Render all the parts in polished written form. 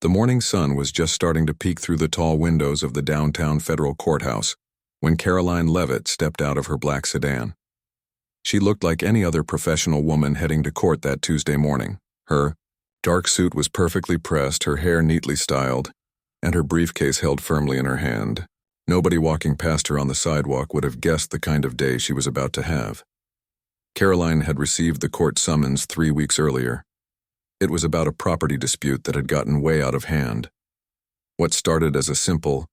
The morning sun was just starting to peek through the tall windows of the downtown federal courthouse when Karoline Leavitt stepped out of her black sedan. She looked like any other professional woman heading to court that Tuesday morning. Her dark suit was perfectly pressed, her hair neatly styled, and her briefcase held firmly in her hand. Nobody walking past her on the sidewalk would have guessed the kind of day she was about to have. Karoline had received the court summons 3 weeks earlier. It was about a property dispute that had gotten way out of hand. What started as a simple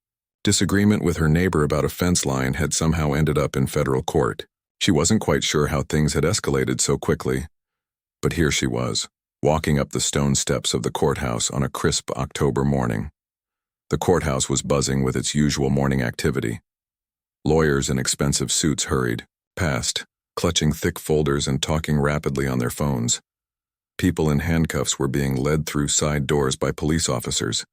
disagreement with her neighbor about a fence line had somehow ended up in federal court. She wasn't quite sure how things had escalated so quickly, but here she was, walking up the stone steps of the courthouse on a crisp October morning. The courthouse was buzzing with its usual morning activity. Lawyers in expensive suits hurried past, clutching thick folders and talking rapidly on their phones. People in handcuffs were being led through side doors by police officers.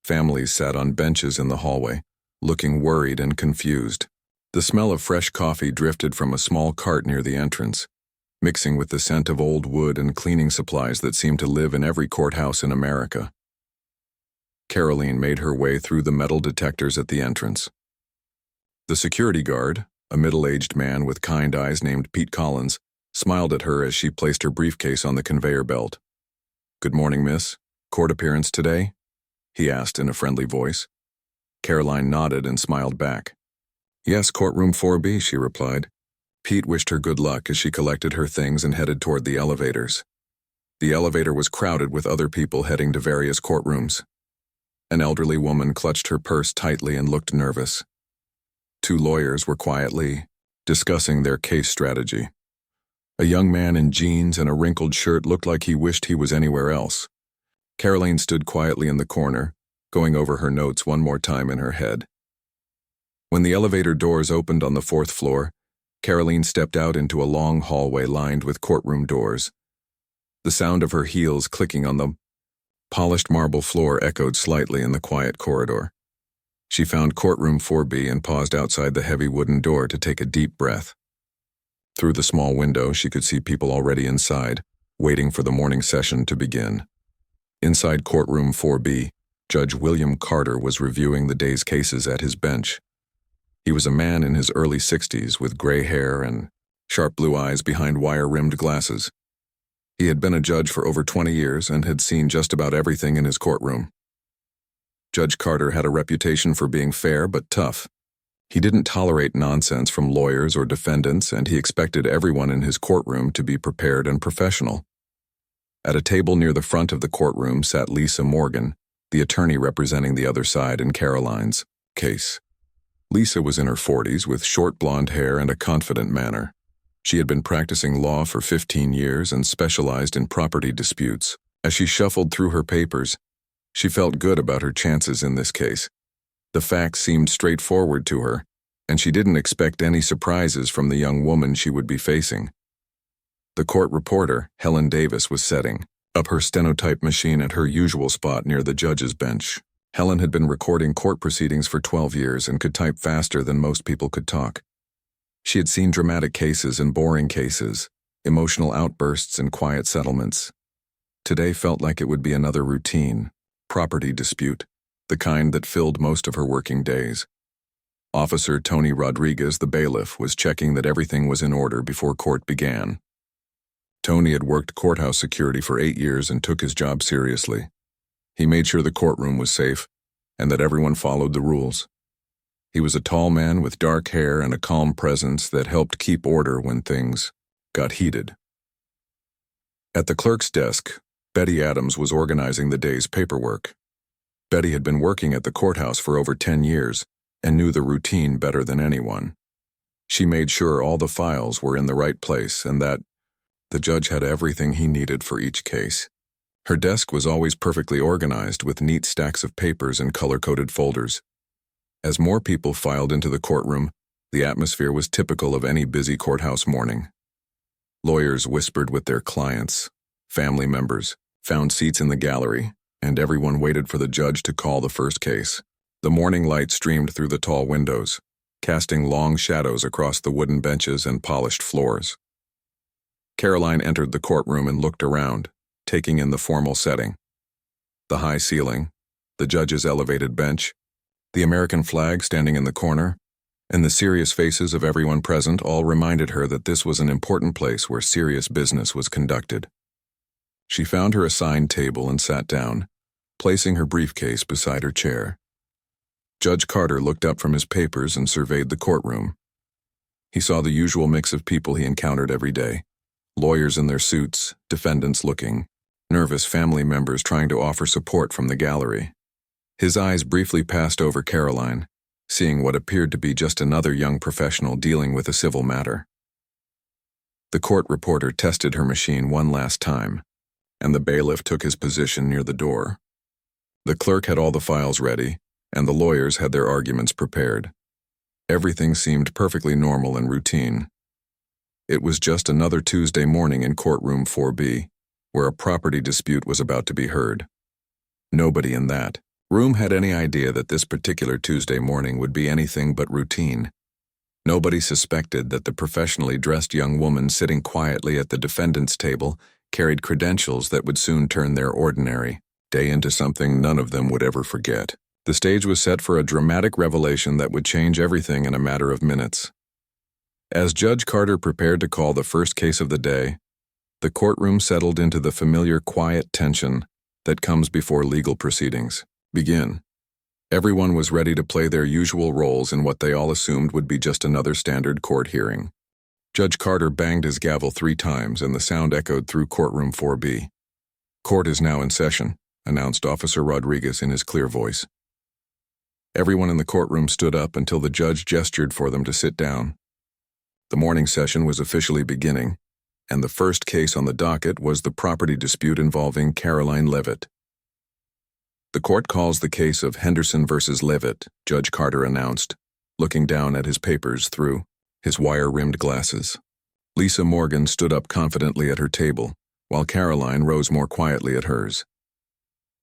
Families sat on benches in the hallway, looking worried and confused. The smell of fresh coffee drifted from a small cart near the entrance, mixing with the scent of old wood and cleaning supplies that seemed to live in every courthouse in America. Karoline made her way through the metal detectors at the entrance. The security guard, a middle-aged man with kind eyes named Pete Collins, smiled at her as she placed her briefcase on the conveyor belt. "Good morning, miss. Court appearance today?" he asked in a friendly voice. Karoline nodded and smiled back. "Yes, courtroom 4B, she replied. Pete wished her good luck as she collected her things and headed toward the elevators. The elevator was crowded with other people heading to various courtrooms. An elderly woman clutched her purse tightly and looked nervous. 2 lawyers were quietly discussing their case strategy. A young man in jeans and a wrinkled shirt looked like he wished he was anywhere else. Karoline stood quietly in the corner, going over her notes one more time in her head. When the elevator doors opened on the 4th floor, Karoline stepped out into a long hallway lined with courtroom doors. The sound of her heels clicking on the polished marble floor echoed slightly in the quiet corridor. She found courtroom 4B and paused outside the heavy wooden door to take a deep breath. Through the small window, she could see people already inside, waiting for the morning session to begin. Inside courtroom 4B, Judge William Carter was reviewing the day's cases at his bench. He was a man in his early 60s with gray hair and sharp blue eyes behind wire-rimmed glasses. He had been a judge for over 20 years and had seen just about everything in his courtroom. Judge Carter had a reputation for being fair but tough. He didn't tolerate nonsense from lawyers or defendants, and he expected everyone in his courtroom to be prepared and professional. At a table near the front of the courtroom sat Lisa Morgan, the attorney representing the other side in Karoline's case. Lisa was in her 40s with short blonde hair and a confident manner. She had been practicing law for 15 years and specialized in property disputes. As she shuffled through her papers, she felt good about her chances in this case. The facts seemed straightforward to her, and she didn't expect any surprises from the young woman she would be facing. The court reporter, Helen Davis, was setting up her stenotype machine at her usual spot near the judge's bench. Helen had been recording court proceedings for 12 years and could type faster than most people could talk. She had seen dramatic cases and boring cases, emotional outbursts and quiet settlements. Today felt like it would be another routine property dispute, the kind that filled most of her working days. Officer Tony Rodriguez, the bailiff, was checking that everything was in order before court began. Tony had worked courthouse security for 8 years and took his job seriously. He made sure the courtroom was safe and that everyone followed the rules. He was a tall man with dark hair and a calm presence that helped keep order when things got heated. At the clerk's desk, Betty Adams was organizing the day's paperwork. Betty had been working at the courthouse for over 10 years and knew the routine better than anyone. She made sure all the files were in the right place and that the judge had everything he needed for each case. Her desk was always perfectly organized with neat stacks of papers and color-coded folders. As more people filed into the courtroom, the atmosphere was typical of any busy courthouse morning. Lawyers whispered with their clients. Family members found seats in the gallery, and everyone waited for the judge to call the first case. The morning light streamed through the tall windows, casting long shadows across the wooden benches and polished floors. Karoline entered the courtroom and looked around, taking in the formal setting. The high ceiling, the judge's elevated bench, the American flag standing in the corner, and the serious faces of everyone present all reminded her that this was an important place where serious business was conducted. She found her assigned table and sat down, placing her briefcase beside her chair. Judge Carter looked up from his papers and surveyed the courtroom. He saw the usual mix of people he encountered every day: lawyers in their suits, defendants looking, nervous family members trying to offer support from the gallery. His eyes briefly passed over Karoline, seeing what appeared to be just another young professional dealing with a civil matter. The court reporter tested her machine one last time, and the bailiff took his position near the door. The clerk had all the files ready, and the lawyers had their arguments prepared. Everything seemed perfectly normal and routine. It was just another Tuesday morning in courtroom 4B, where a property dispute was about to be heard. Nobody in that room had any idea that this particular Tuesday morning would be anything but routine. Nobody suspected that the professionally dressed young woman sitting quietly at the defendant's table carried credentials that would soon turn their ordinary day into something none of them would ever forget. The stage was set for a dramatic revelation that would change everything in a matter of minutes. As Judge Carter prepared to call the first case of the day, the courtroom settled into the familiar quiet tension that comes before legal proceedings begin. Everyone was ready to play their usual roles in what they all assumed would be just another standard court hearing. Judge Carter banged his gavel 3 times and the sound echoed through courtroom 4B. "Court is now in session," announced Officer Rodriguez in his clear voice. Everyone in the courtroom stood up until the judge gestured for them to sit down. The morning session was officially beginning, and the first case on the docket was the property dispute involving Karoline Leavitt. "The court calls the case of Henderson versus Leavitt," Judge Carter announced, looking down at his papers through his wire-rimmed glasses. Lisa Morgan stood up confidently at her table, while Karoline rose more quietly at hers.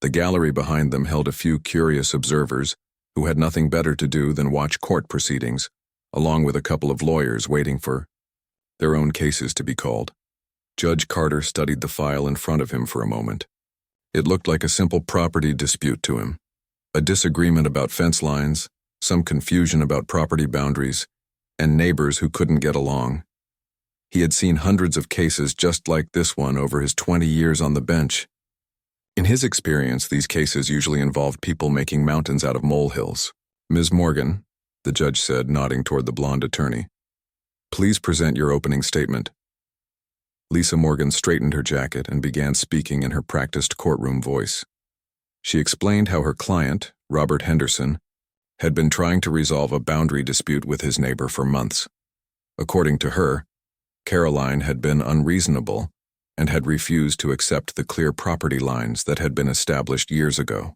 The gallery behind them held a few curious observers who had nothing better to do than watch court proceedings, along with a couple of lawyers waiting for their own cases to be called. Judge Carter studied the file in front of him for a moment. It looked like a simple property dispute to him. A disagreement about fence lines, some confusion about property boundaries, and neighbors who couldn't get along. He had seen hundreds of cases just like this one over his 20 years on the bench. In his experience, these cases usually involved people making mountains out of molehills. "Ms. Morgan," the judge said, nodding toward the blonde attorney, "please present your opening statement." Lisa Morgan straightened her jacket and began speaking in her practiced courtroom voice. She explained how her client, Robert Henderson, had been trying to resolve a boundary dispute with his neighbor for months. According to her, Karoline had been unreasonable and had refused to accept the clear property lines that had been established years ago.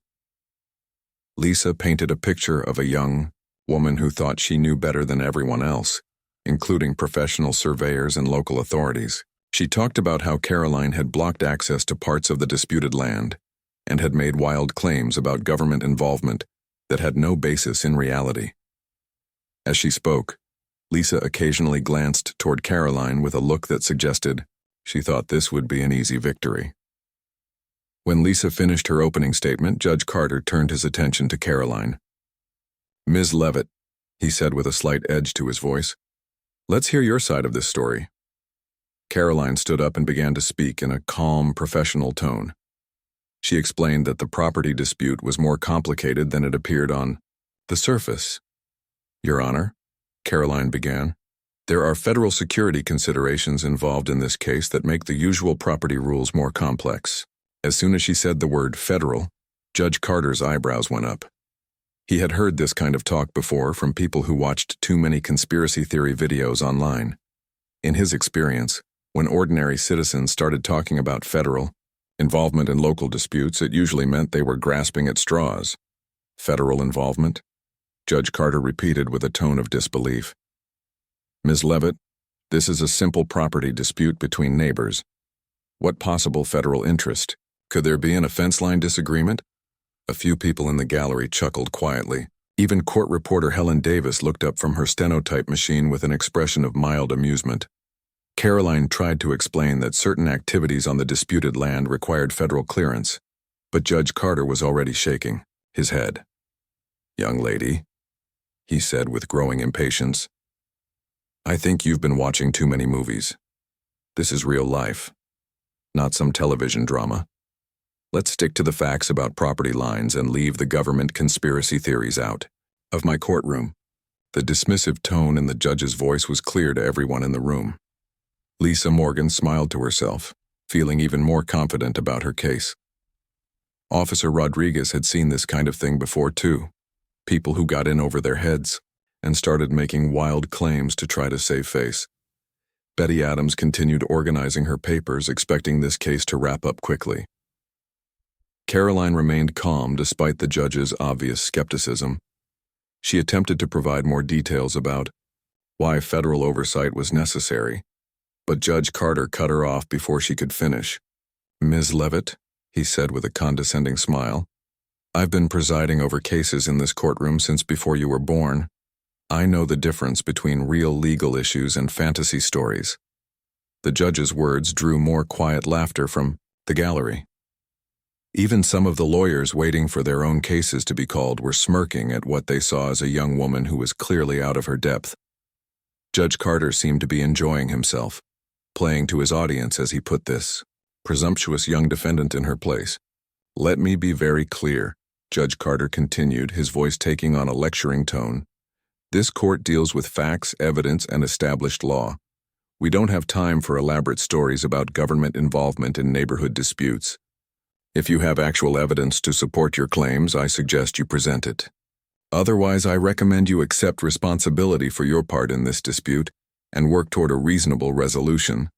Lisa painted a picture of a young woman who thought she knew better than everyone else, including professional surveyors and local authorities. She talked about how Karoline had blocked access to parts of the disputed land and had made wild claims about government involvement that had no basis in reality. As she spoke, Lisa occasionally glanced toward Karoline with a look that suggested she thought this would be an easy victory. When Lisa finished her opening statement, Judge Carter turned his attention to Karoline. "Ms. Leavitt," he said with a slight edge to his voice, "let's hear your side of this story." Karoline stood up and began to speak in a calm, professional tone. She explained that the property dispute was more complicated than it appeared on the surface. "Your Honor," Karoline began, "there are federal security considerations involved in this case that make the usual property rules more complex." As soon as she said the word federal, Judge Carter's eyebrows went up. He had heard this kind of talk before from people who watched too many conspiracy theory videos online. In his experience, when ordinary citizens started talking about federal involvement in local disputes, it usually meant they were grasping at straws. "Federal involvement?" Judge Carter repeated with a tone of disbelief. "Ms. Leavitt, this is a simple property dispute between neighbors. What possible federal interest could there be in a fence line disagreement?" A few people in the gallery chuckled quietly. Even court reporter Helen Davis looked up from her stenotype machine with an expression of mild amusement. Karoline tried to explain that certain activities on the disputed land required federal clearance, But Judge Carter was already shaking his head. "Young lady," he said with growing impatience, "I think you've been watching too many movies. This is real life, not some television drama. Let's stick to the facts about property lines and leave the government conspiracy theories out of my courtroom." The dismissive tone in the judge's voice was clear to everyone in the room. Lisa Morgan smiled to herself, feeling even more confident about her case. Officer Rodriguez had seen this kind of thing before too. People who got in over their heads and started making wild claims to try to save face. Betty Adams continued organizing her papers, expecting this case to wrap up quickly. Karoline remained calm despite the judge's obvious skepticism. She attempted to provide more details about why federal oversight was necessary, but Judge Carter cut her off before she could finish. "Ms. Leavitt," he said with a condescending smile, "I've been presiding over cases in this courtroom since before you were born. I know the difference between real legal issues and fantasy stories." The judge's words drew more quiet laughter from the gallery. Even some of the lawyers waiting for their own cases to be called were smirking at what they saw as a young woman who was clearly out of her depth. Judge Carter seemed to be enjoying himself, playing to his audience as he put this presumptuous young defendant in her place. "Let me be very clear," Judge Carter continued, his voice taking on a lecturing tone. "This court deals with facts, evidence, and established law. We don't have time for elaborate stories about government involvement in neighborhood disputes. If you have actual evidence to support your claims, I suggest you present it. Otherwise, I recommend you accept responsibility for your part in this dispute and work toward a reasonable resolution."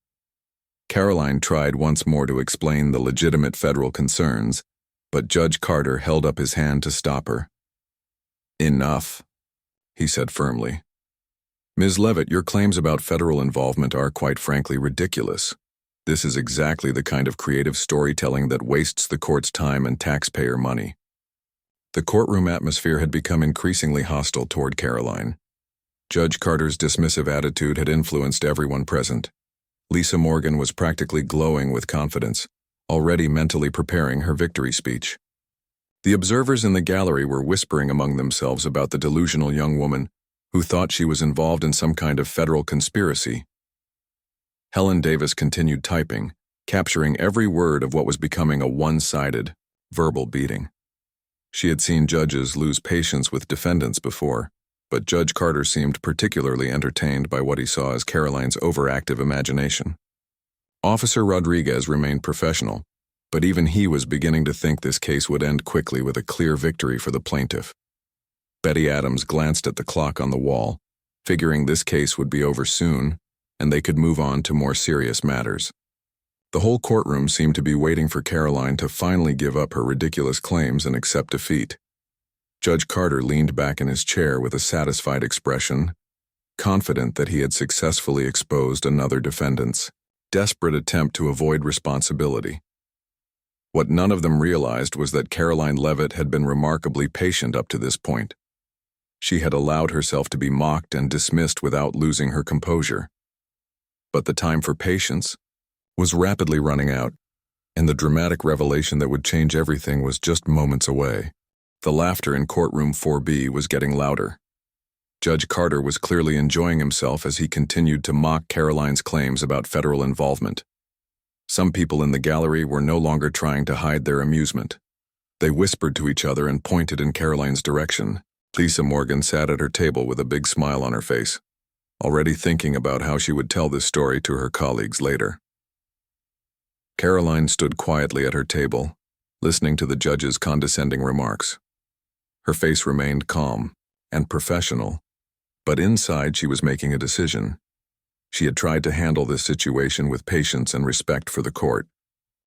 Karoline tried once more to explain the legitimate federal concerns, but Judge Carter held up his hand to stop her. "Enough," he said firmly. "Ms. Leavitt, your claims about federal involvement are, quite frankly, ridiculous. This is exactly the kind of creative storytelling that wastes the court's time and taxpayer money." The courtroom atmosphere had become increasingly hostile toward Karoline. Judge Carter's dismissive attitude had influenced everyone present. Lisa Morgan was practically glowing with confidence, already mentally preparing her victory speech. The observers in the gallery were whispering among themselves about the delusional young woman who thought she was involved in some kind of federal conspiracy. Helen Davis continued typing, capturing every word of what was becoming a one-sided, verbal beating. She had seen judges lose patience with defendants before, but Judge Carter seemed particularly entertained by what he saw as Karoline's overactive imagination. Officer Rodriguez remained professional, but even he was beginning to think this case would end quickly with a clear victory for the plaintiff. Betty Adams glanced at the clock on the wall, figuring this case would be over soon, and they could move on to more serious matters. The whole courtroom seemed to be waiting for Karoline to finally give up her ridiculous claims and accept defeat. Judge Carter leaned back in his chair with a satisfied expression, confident that he had successfully exposed another defendant's desperate attempt to avoid responsibility. What none of them realized was that Karoline Leavitt had been remarkably patient up to this point. She had allowed herself to be mocked and dismissed without losing her composure. But the time for patience was rapidly running out, and the dramatic revelation that would change everything was just moments away. The laughter in courtroom 4B was getting louder. Judge Carter was clearly enjoying himself as he continued to mock Karoline's claims about federal involvement. Some people in the gallery were no longer trying to hide their amusement. They whispered to each other and pointed in Karoline's direction. Lisa Morgan sat at her table with a big smile on her face, already thinking about how she would tell this story to her colleagues later. Karoline stood quietly at her table, listening to the judge's condescending remarks. Her face remained calm and professional, but inside she was making a decision. She had tried to handle this situation with patience and respect for the court.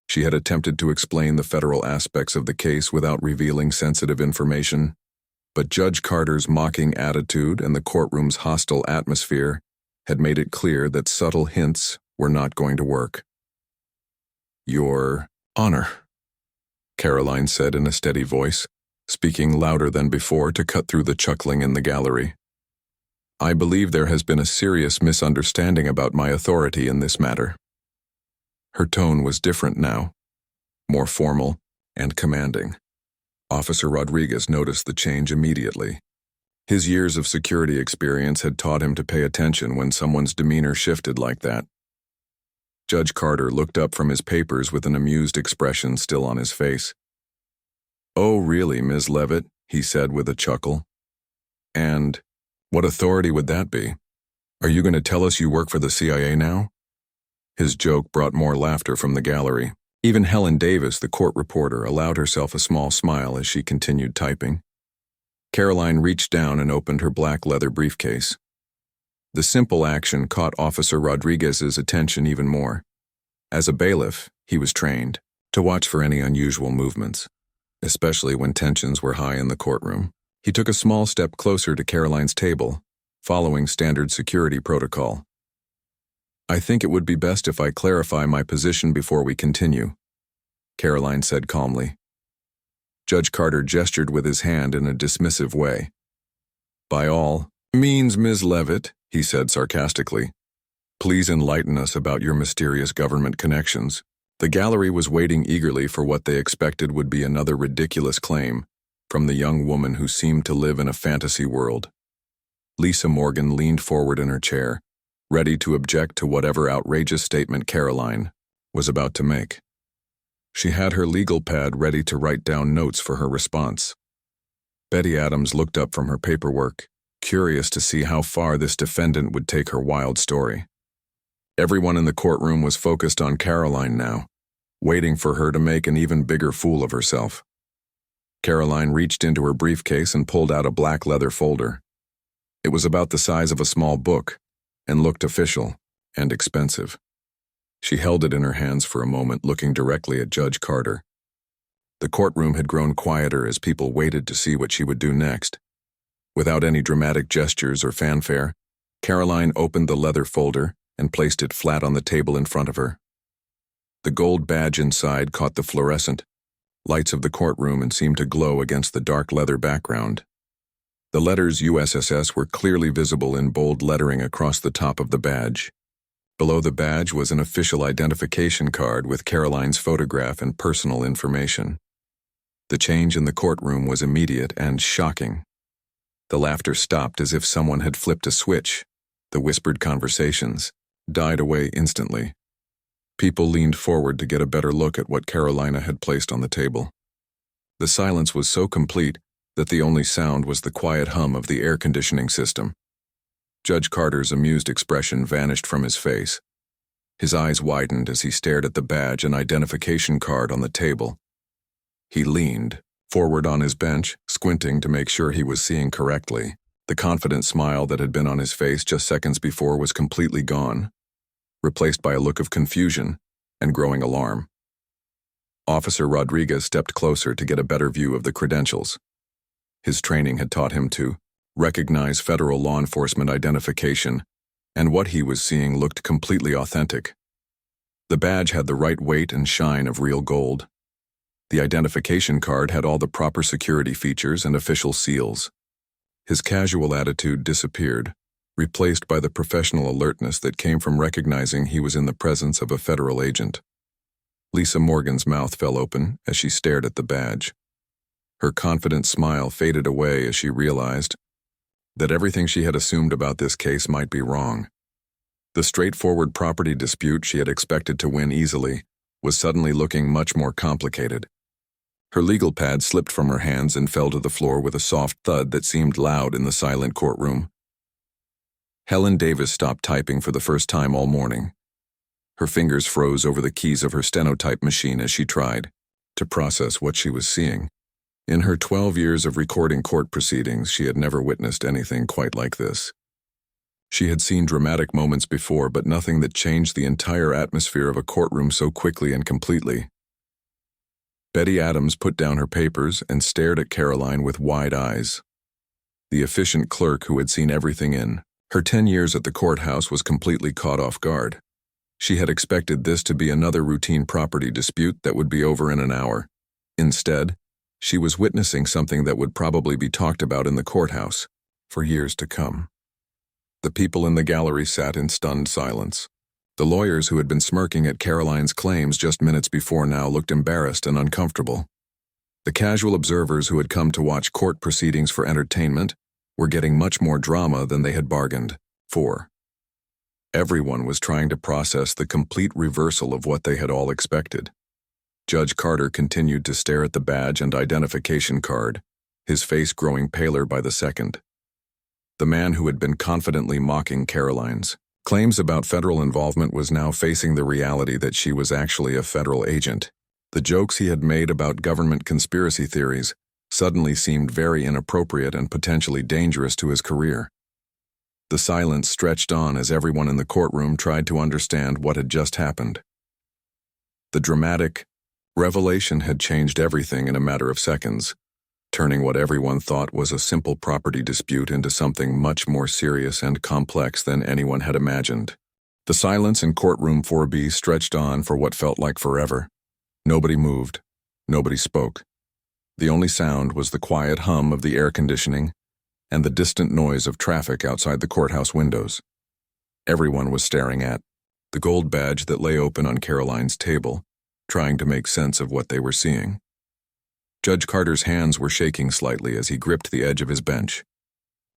She had attempted to explain the federal aspects of the case without revealing sensitive information, but Judge Carter's mocking attitude and the courtroom's hostile atmosphere had made it clear that subtle hints were not going to work. "Your Honor," Karoline said in a steady voice, speaking louder than before to cut through the chuckling in the gallery. "I believe there has been a serious misunderstanding about my authority in this matter." Her tone was different now, more formal, and commanding. Officer Rodriguez noticed the change immediately. His years of security experience had taught him to pay attention when someone's demeanor shifted like that. Judge Carter looked up from his papers with an amused expression still on his face. "Oh, really, Ms. Leavitt?" he said with a chuckle. "And what authority would that be? Are you going to tell us you work for the CIA now?" His joke brought more laughter from the gallery. Even Helen Davis, the court reporter, allowed herself a small smile as she continued typing. Karoline reached down and opened her black leather briefcase. The simple action caught Officer Rodriguez's attention even more. As a bailiff, he was trained to watch for any unusual movements, especially when tensions were high in the courtroom. He took a small step closer to Karoline's table, following standard security protocol. "I think it would be best if I clarify my position before we continue," Karoline said calmly. Judge Carter gestured with his hand in a dismissive way. "By all means, Ms. Leavitt," he said sarcastically. "Please enlighten us about your mysterious government connections." The gallery was waiting eagerly for what they expected would be another ridiculous claim from the young woman who seemed to live in a fantasy world. Lisa Morgan leaned forward in her chair, ready to object to whatever outrageous statement Karoline was about to make. She had her legal pad ready to write down notes for her response. Betty Adams looked up from her paperwork, curious to see how far this defendant would take her wild story. Everyone in the courtroom was focused on Karoline now, waiting for her to make an even bigger fool of herself. Karoline reached into her briefcase and pulled out a black leather folder. It was about the size of a small book and looked official and expensive. She held it in her hands for a moment, looking directly at Judge Carter. The courtroom had grown quieter as people waited to see what she would do next. Without any dramatic gestures or fanfare, Karoline opened the leather folder and placed it flat on the table in front of her. The gold badge inside caught the fluorescent lights of the courtroom and seemed to glow against the dark leather background. The letters USSS were clearly visible in bold lettering across the top of the badge. Below the badge was an official identification card with Karoline's photograph and personal information. The change in the courtroom was immediate and shocking. The laughter stopped as if someone had flipped a switch. The whispered conversations died away instantly. People leaned forward to get a better look at what Karoline had placed on the table. The silence was so complete that the only sound was the quiet hum of the air conditioning system. Judge Carter's amused expression vanished from his face. His eyes widened as he stared at the badge and identification card on the table. He leaned forward on his bench, squinting to make sure he was seeing correctly. The confident smile that had been on his face just seconds before was completely gone, replaced by a look of confusion and growing alarm. Officer Rodriguez stepped closer to get a better view of the credentials. His training had taught him to recognize federal law enforcement identification, and what he was seeing looked completely authentic. The badge had the right weight and shine of real gold. The identification card had all the proper security features and official seals. His casual attitude disappeared, replaced by the professional alertness that came from recognizing he was in the presence of a federal agent. Lisa Morgan's mouth fell open as she stared at the badge. Her confident smile faded away as she realized that everything she had assumed about this case might be wrong. The straightforward property dispute she had expected to win easily was suddenly looking much more complicated. Her legal pad slipped from her hands and fell to the floor with a soft thud that seemed loud in the silent courtroom. Helen Davis stopped typing for the first time all morning. Her fingers froze over the keys of her stenotype machine as she tried to process what she was seeing. In her 12 years of recording court proceedings, she had never witnessed anything quite like this. She had seen dramatic moments before, but nothing that changed the entire atmosphere of a courtroom so quickly and completely. Betty Adams put down her papers and stared at Karoline with wide eyes. The efficient clerk who had seen everything in her 10 years at the courthouse was completely caught off guard. She had expected this to be another routine property dispute that would be over in an hour. Instead, she was witnessing something that would probably be talked about in the courthouse for years to come. The people in the gallery sat in stunned silence. The lawyers who had been smirking at Karoline's claims just minutes before now looked embarrassed and uncomfortable. The casual observers who had come to watch court proceedings for entertainment were getting much more drama than they had bargained for. Everyone was trying to process the complete reversal of what they had all expected. Judge Carter continued to stare at the badge and identification card, his face growing paler by the second. The man who had been confidently mocking Karoline's claims about federal involvement was now facing the reality that she was actually a federal agent. The jokes he had made about government conspiracy theories suddenly seemed very inappropriate and potentially dangerous to his career. The silence stretched on as everyone in the courtroom tried to understand what had just happened. The dramatic revelation had changed everything in a matter of seconds, turning what everyone thought was a simple property dispute into something much more serious and complex than anyone had imagined. The silence in courtroom 4B stretched on for what felt like forever. Nobody moved. Nobody spoke. The only sound was the quiet hum of the air conditioning and the distant noise of traffic outside the courthouse windows. Everyone was staring at the gold badge that lay open on Karoline's table, trying to make sense of what they were seeing. Judge Carter's hands were shaking slightly as he gripped the edge of his bench.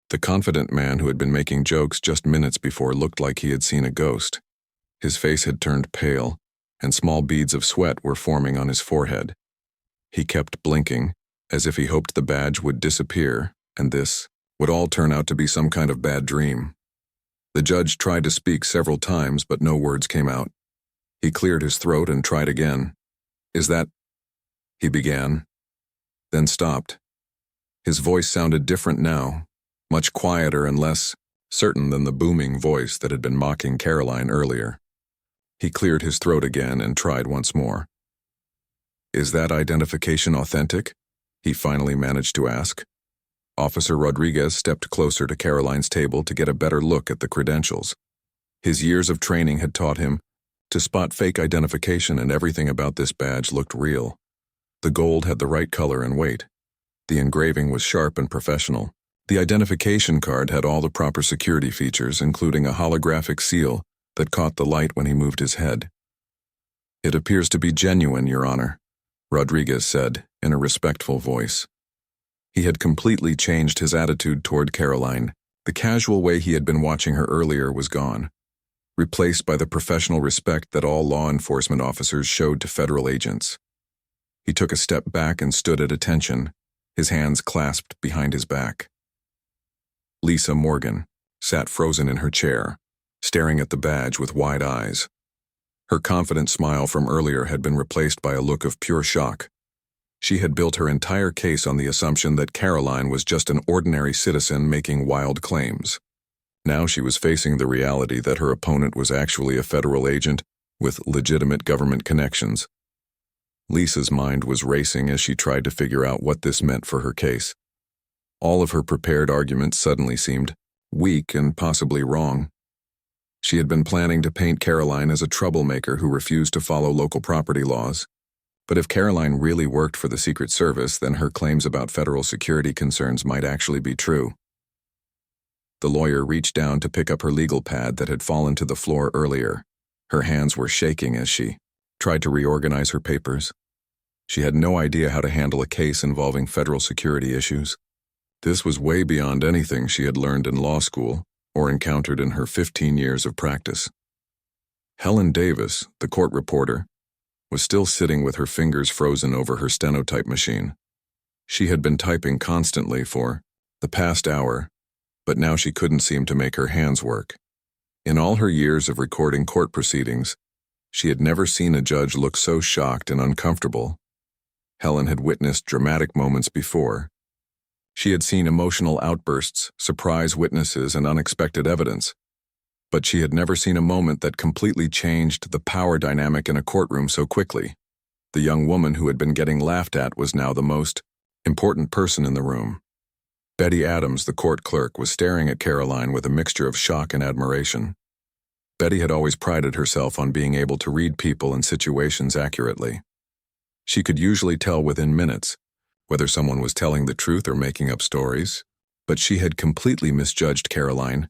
The confident man who had been making jokes just minutes before looked like he had seen a ghost. His face had turned pale, and small beads of sweat were forming on his forehead. He kept blinking, as if he hoped the badge would disappear, and this would all turn out to be some kind of bad dream. The judge tried to speak several times, but no words came out. He cleared his throat and tried again. "Is that—" he began, then stopped. His voice sounded different now, much quieter and less certain than the booming voice that had been mocking Karoline earlier. He cleared his throat again and tried once more. "Is that identification authentic?" he finally managed to ask. Officer Rodriguez stepped closer to Karoline's table to get a better look at the credentials. His years of training had taught him to spot fake identification, and everything about this badge looked real. The gold had the right color and weight. The engraving was sharp and professional. The identification card had all the proper security features, including a holographic seal that caught the light when he moved his head. "It appears to be genuine, Your Honor," Rodriguez said in a respectful voice. He had completely changed his attitude toward Karoline. The casual way he had been watching her earlier was gone, replaced by the professional respect that all law enforcement officers showed to federal agents. He took a step back and stood at attention, his hands clasped behind his back. Lisa Morgan sat frozen in her chair, staring at the badge with wide eyes. Her confident smile from earlier had been replaced by a look of pure shock. She had built her entire case on the assumption that Karoline was just an ordinary citizen making wild claims. Now she was facing the reality that her opponent was actually a federal agent with legitimate government connections. Lisa's mind was racing as she tried to figure out what this meant for her case. All of her prepared arguments suddenly seemed weak and possibly wrong. She had been planning to paint Karoline as a troublemaker who refused to follow local property laws. But if Karoline really worked for the Secret Service, then her claims about federal security concerns might actually be true. The lawyer reached down to pick up her legal pad that had fallen to the floor earlier. Her hands were shaking as she tried to reorganize her papers. She had no idea how to handle a case involving federal security issues. This was way beyond anything she had learned in law school or encountered in her 15 years of practice. Helen Davis, the court reporter, was still sitting with her fingers frozen over her stenotype machine. She had been typing constantly for the past hour, but now she couldn't seem to make her hands work. In all her years of recording court proceedings, she had never seen a judge look so shocked and uncomfortable. Helen had witnessed dramatic moments before. She had seen emotional outbursts, surprise witnesses, and unexpected evidence. But she had never seen a moment that completely changed the power dynamic in a courtroom so quickly. The young woman who had been getting laughed at was now the most important person in the room. Betty Adams, the court clerk, was staring at Karoline with a mixture of shock and admiration. Betty had always prided herself on being able to read people and situations accurately. She could usually tell within minutes whether someone was telling the truth or making up stories, but she had completely misjudged Karoline,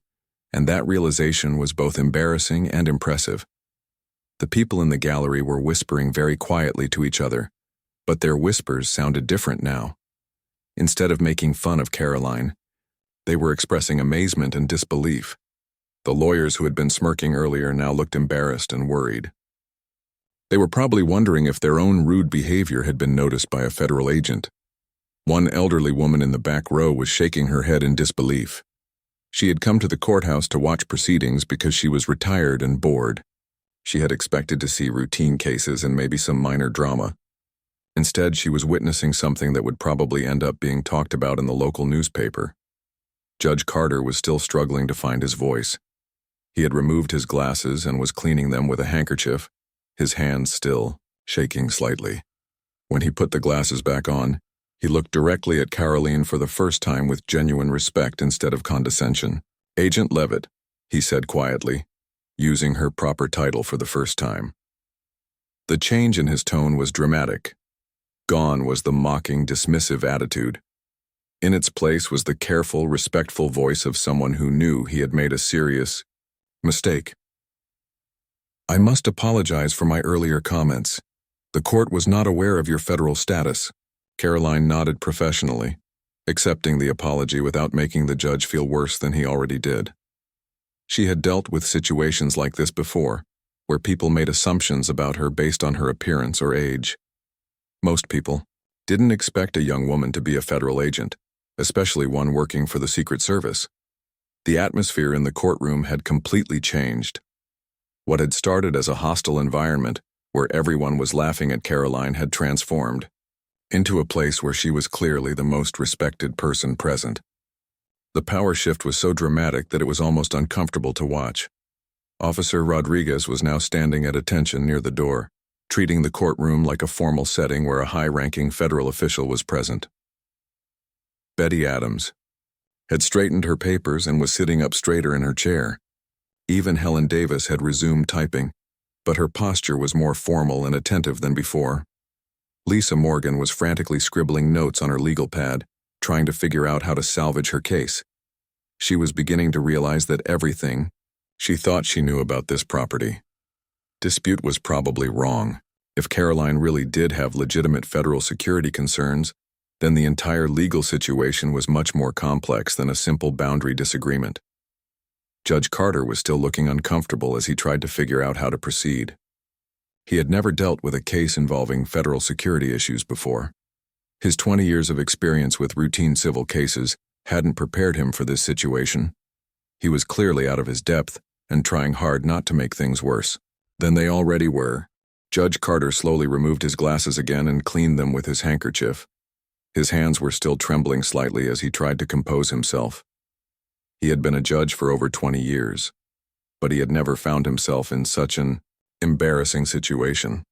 and that realization was both embarrassing and impressive. The people in the gallery were whispering very quietly to each other, But their whispers sounded different now. Instead of making fun of Karoline, they were expressing amazement and disbelief. The lawyers who had been smirking earlier now looked embarrassed and worried. They were probably wondering if their own rude behavior had been noticed by a federal agent. One elderly woman in the back row was shaking her head in disbelief. She had come to the courthouse to watch proceedings because she was retired and bored. She had expected to see routine cases and maybe some minor drama. Instead, she was witnessing something that would probably end up being talked about in the local newspaper. Judge Carter was still struggling to find his voice. He had removed his glasses and was cleaning them with a handkerchief, his hands still shaking slightly. When he put the glasses back on, he looked directly at Karoline for the first time with genuine respect instead of condescension. "Agent Leavitt," he said quietly, using her proper title for the first time. The change in his tone was dramatic. Gone was the mocking, dismissive attitude. In its place was the careful, respectful voice of someone who knew he had made a serious mistake. "I must apologize for my earlier comments. The court was not aware of your federal status." Karoline nodded professionally, accepting the apology without making the judge feel worse than he already did. She had dealt with situations like this before, where people made assumptions about her based on her appearance or age. Most people didn't expect a young woman to be a federal agent, especially one working for the Secret Service. The atmosphere in the courtroom had completely changed. What had started as a hostile environment, where everyone was laughing at Karoline, had transformed into a place where she was clearly the most respected person present. The power shift was so dramatic that it was almost uncomfortable to watch. Officer Rodriguez was now standing at attention near the door, treating the courtroom like a formal setting where a high-ranking federal official was present. Betty Adams had straightened her papers and was sitting up straighter in her chair. Even Helen Davis had resumed typing, but her posture was more formal and attentive than before. Lisa Morgan was frantically scribbling notes on her legal pad, trying to figure out how to salvage her case. She was beginning to realize that everything she thought she knew about this property dispute was probably wrong. If Karoline really did have legitimate federal security concerns, then the entire legal situation was much more complex than a simple boundary disagreement. Judge Carter was still looking uncomfortable as he tried to figure out how to proceed. He had never dealt with a case involving federal security issues before. His 20 years of experience with routine civil cases hadn't prepared him for this situation. He was clearly out of his depth and trying hard not to make things worse than they already were. Judge Carter slowly removed his glasses again and cleaned them with his handkerchief. His hands were still trembling slightly as he tried to compose himself. He had been a judge for over 20 years, but he had never found himself in such an embarrassing situation.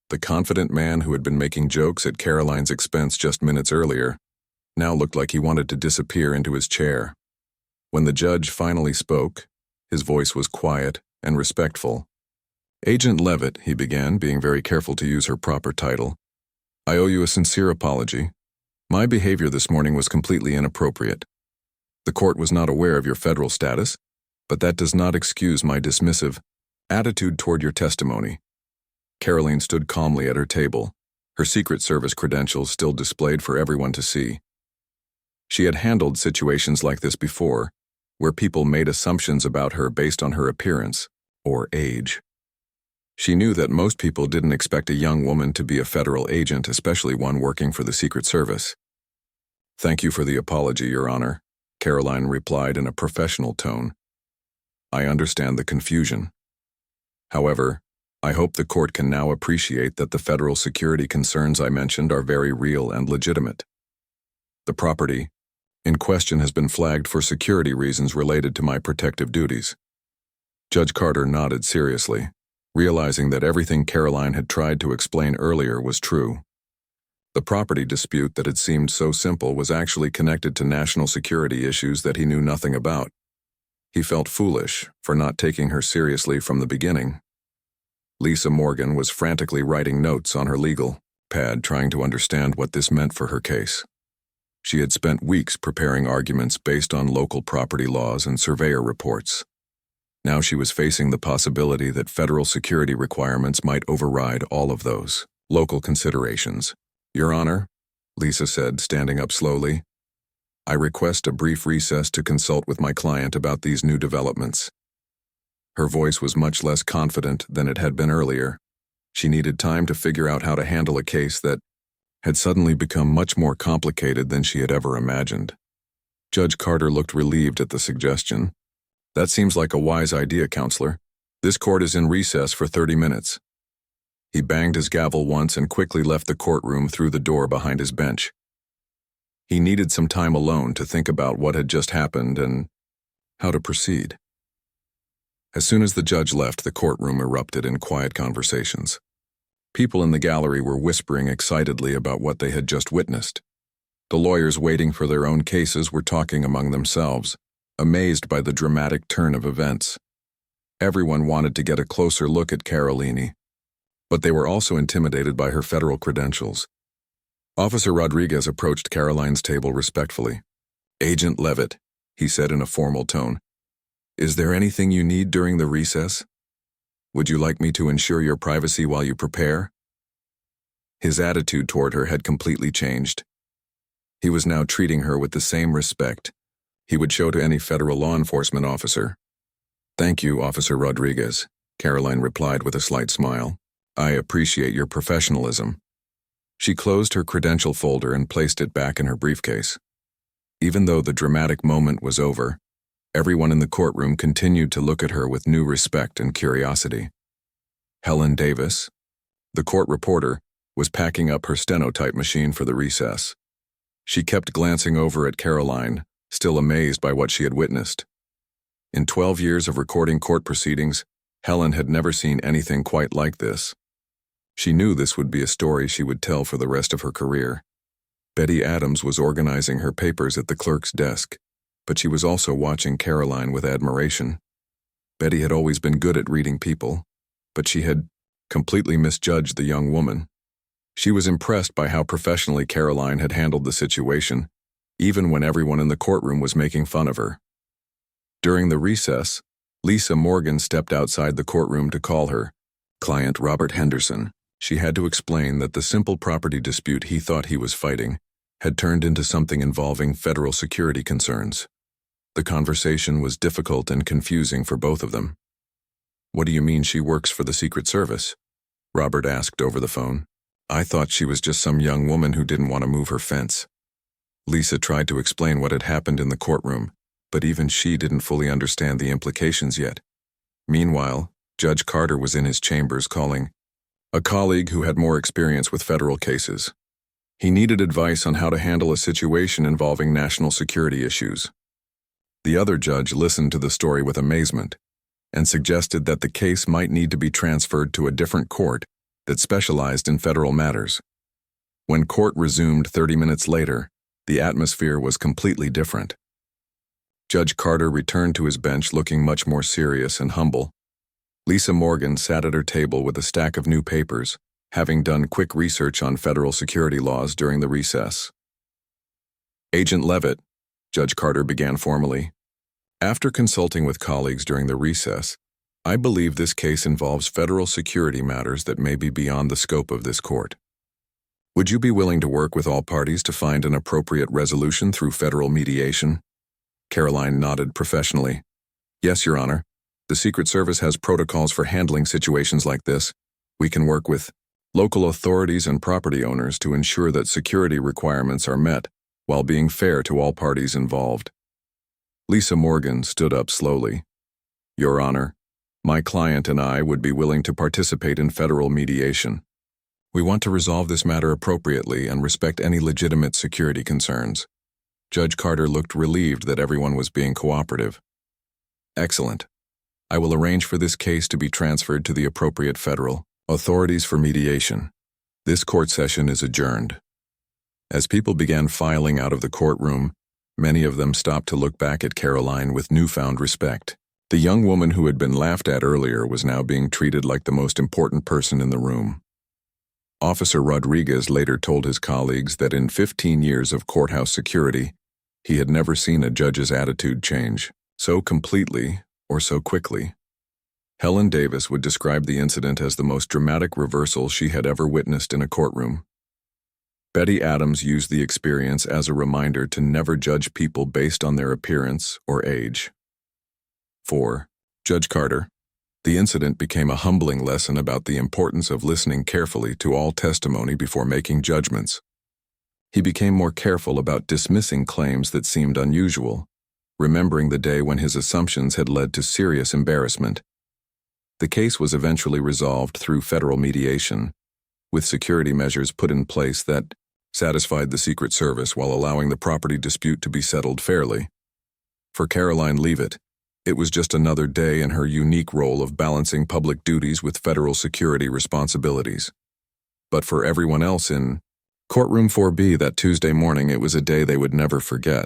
The confident man who had been making jokes at Karoline's expense just minutes earlier now looked like he wanted to disappear into his chair. When the judge finally spoke, his voice was quiet and respectful. "Agent Leavitt," he began, being very careful to use her proper title, "I owe you a sincere apology. My behavior this morning was completely inappropriate. The court was not aware of your federal status, but that does not excuse my dismissive attitude toward your testimony." Karoline stood calmly at her table, her Secret Service credentials still displayed for everyone to see. She had handled situations like this before, where people made assumptions about her based on her appearance or age. She knew that most people didn't expect a young woman to be a federal agent, especially one working for the Secret Service. "Thank you for the apology, Your Honor," Karoline replied in a professional tone. "I understand the confusion. However, I hope the court can now appreciate that the federal security concerns I mentioned are very real and legitimate. The property in question has been flagged for security reasons related to my protective duties." Judge Carter nodded seriously, realizing that everything Karoline had tried to explain earlier was true. The property dispute that had seemed so simple was actually connected to national security issues that he knew nothing about. He felt foolish for not taking her seriously from the beginning. Lisa Morgan was frantically writing notes on her legal pad, trying to understand what this meant for her case. She had spent weeks preparing arguments based on local property laws and surveyor reports. Now she was facing the possibility that federal security requirements might override all of those Local considerations. Your Honor, Lisa said, standing up slowly. I request a brief recess to consult with my client about these new developments. Her voice was much less confident than it had been earlier. She needed time to figure out how to handle a case that had suddenly become much more complicated than she had ever imagined. Judge Carter looked relieved at the suggestion. That seems like a wise idea, Counselor. This court is in recess for 30 minutes. He banged his gavel once and quickly left the courtroom through the door behind his bench. He needed some time alone to think about what had just happened and how to proceed. As soon as the judge left, the courtroom erupted in quiet conversations. People in the gallery were whispering excitedly about what they had just witnessed. The lawyers waiting for their own cases were talking among themselves, amazed by the dramatic turn of events. Everyone wanted to get a closer look at Karoline, but they were also intimidated by her federal credentials. Officer Rodriguez approached Karoline's table respectfully. Agent Leavitt, he said in a formal tone, is there anything you need during the recess? Would you like me to ensure your privacy while you prepare? His attitude toward her had completely changed. He was now treating her with the same respect he would show to any federal law enforcement officer. Thank you, Officer Rodriguez, Karoline replied with a slight smile. I appreciate your professionalism. She closed her credential folder and placed it back in her briefcase. Even though the dramatic moment was over, everyone in the courtroom continued to look at her with new respect and curiosity. Helen Davis, the court reporter, was packing up her stenotype machine for the recess. She kept glancing over at Karoline, still amazed by what she had witnessed. In 12 years of recording court proceedings, Helen had never seen anything quite like this. She knew this would be a story she would tell for the rest of her career. Betty Adams was organizing her papers at the clerk's desk, but she was also watching Karoline with admiration. Betty had always been good at reading people, but she had completely misjudged the young woman. She was impressed by how professionally Karoline had handled the situation, even when everyone in the courtroom was making fun of her. During the recess, Lisa Morgan stepped outside the courtroom to call her client Robert Henderson. She had to explain that the simple property dispute he thought he was fighting had turned into something involving federal security concerns. The conversation was difficult and confusing for both of them. What do you mean she works for the Secret Service? Robert asked over the phone. I thought she was just some young woman who didn't want to move her fence. Lisa tried to explain what had happened in the courtroom, but even she didn't fully understand the implications yet. Meanwhile, Judge Carter was in his chambers calling a colleague who had more experience with federal cases. He needed advice on how to handle a situation involving national security issues. The other judge listened to the story with amazement and suggested that the case might need to be transferred to a different court that specialized in federal matters. When court resumed 30 minutes later, the atmosphere was completely different. Judge Carter returned to his bench looking much more serious and humble. Lisa Morgan sat at her table with a stack of new papers, having done quick research on federal security laws during the recess. Agent Leavitt, Judge Carter began formally. After consulting with colleagues during the recess, I believe this case involves federal security matters that may be beyond the scope of this court. Would you be willing to work with all parties to find an appropriate resolution through federal mediation? Karoline nodded professionally. Yes, Your Honor. The Secret Service has protocols for handling situations like this. We can work with local authorities and property owners to ensure that security requirements are met while being fair to all parties involved. Lisa Morgan stood up slowly. Your Honor, my client and I would be willing to participate in federal mediation. We want to resolve this matter appropriately and respect any legitimate security concerns. Judge Carter looked relieved that everyone was being cooperative. Excellent. I will arrange for this case to be transferred to the appropriate federal authorities for mediation. This court session is adjourned. As people began filing out of the courtroom, many of them stopped to look back at Karoline with newfound respect. The young woman who had been laughed at earlier was now being treated like the most important person in the room. Officer Rodriguez later told his colleagues that in 15 years of courthouse security, he had never seen a judge's attitude change so completely or so quickly. Helen Davis would describe the incident as the most dramatic reversal she had ever witnessed in a courtroom. Betty Adams used the experience as a reminder to never judge people based on their appearance or age. For Judge Carter, the incident became a humbling lesson about the importance of listening carefully to all testimony before making judgments. He became more careful about dismissing claims that seemed unusual, remembering the day when his assumptions had led to serious embarrassment. The case was eventually resolved through federal mediation, with security measures put in place that satisfied the Secret Service while allowing the property dispute to be settled fairly. For Karoline Leavitt, it was just another day in her unique role of balancing public duties with federal security responsibilities. But for everyone else in Courtroom 4B that Tuesday morning, it was a day they would never forget.